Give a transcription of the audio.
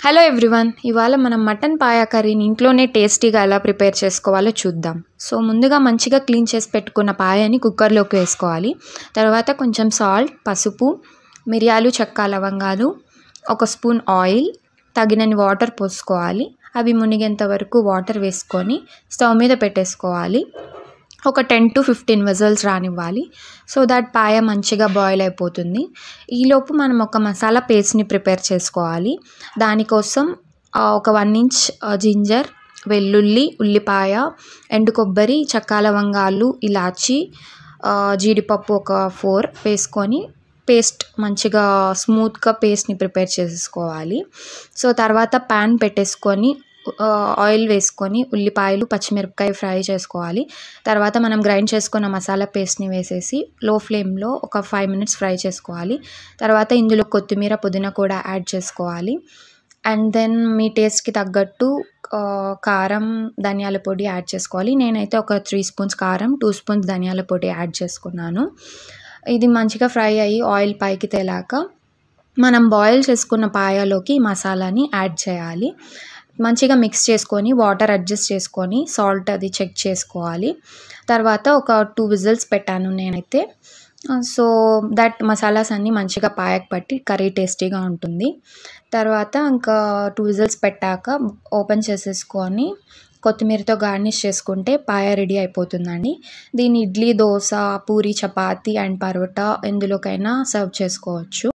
Hello everyone, ఇవాళ మనం mutton paya కర్రీని ఇంట్లోనే టేస్టీగా ఎలా ప్రిపేర్ చేసుకోవాలో చూద్దాం. సో ముందుగా మంచిగా క్లీన్ చేసి పెట్టుకున్న పాయాని కుక్కర్లోకి వేసుకోవాలి. తర్వాత కొంచెం సాల్ట్, పసుపు, మిరియాలు, చెక్క, లవంగాలు, ఒక స్పూన్ ఆయిల్, తగినన్ని వాటర్ పోసుకోవాలి. అవి మునిగేంత వరకు వాటర్ వేసుకొని స్టవ్ మీద పెట్టేసుకోవాలి. ఒక 10 to 15 విజిల్స్ రానివ్వాలి. సో దట్ పాయ మంచిగా బాయిల్ అయిపోతుంది. ఈలోపు మనం ఒక మసాలా పేస్ట్ని ప్రిపేర్ చేసుకోవాలి. దానికోసం ఒక 1 ఇంచ్ జింజర్, వెల్లుల్లి, ఉల్లిపాయ, ఎండు కొబ్బరి, చెక్క, లవంగాలు, ఇలాచి, జీడిపప్పు ఒక 4 వేసుకొని పేస్ట్ మంచిగా స్మూత్గా పేస్ట్ని ప్రిపేర్ చేసుకోవాలి. సో తర్వాత ప్యాన్ పెట్టేసుకొని ఆయిల్ వేసుకొని ఉల్లిపాయలు, పచ్చిమిరపకాయ ఫ్రై చేసుకోవాలి. తర్వాత మనం గ్రైండ్ చేసుకున్న మసాలా పేస్ట్ని వేసేసి లో ఫ్లేమ్లో ఒక 5 minutes ఫ్రై చేసుకోవాలి. తర్వాత ఇందులో కొత్తిమీర, పుదీనా కూడా యాడ్ చేసుకోవాలి. అండ్ దెన్ మీ టేస్ట్కి తగ్గట్టు కారం, ధనియాల పొడి యాడ్ చేసుకోవాలి. నేనైతే ఒక 3 స్పూన్స్ కారం, 2 స్పూన్స్ ధనియాల పొడి యాడ్ చేసుకున్నాను. ఇది మంచిగా ఫ్రై అయ్యి ఆయిల్ పైకి తేలాక మనం బాయిల్ చేసుకున్న పాయలోకి మసాలాని యాడ్ చేయాలి. మంచిగా మిక్స్ చేసుకొని వాటర్ అడ్జస్ట్ చేసుకొని సాల్ట్ అది చెక్ చేసుకోవాలి. తర్వాత ఒక 2 విజిల్స్ పెట్టాను నేనైతే. సో దట్ మసాలాస్ అన్నీ మంచిగా పాయకు పట్టి కర్రీ టేస్టీగా ఉంటుంది. తర్వాత ఇంకా 2 విజిల్స్ పెట్టాక ఓపెన్ చేసేసుకొని కొత్తిమీరతో గార్నిష్ చేసుకుంటే పాయ రెడీ అయిపోతుందండి. దీన్ని ఇడ్లీ, దోశ, పూరి, చపాతీ అండ్ పరోటా ఎందులోకైనా సర్వ్ చేసుకోవచ్చు.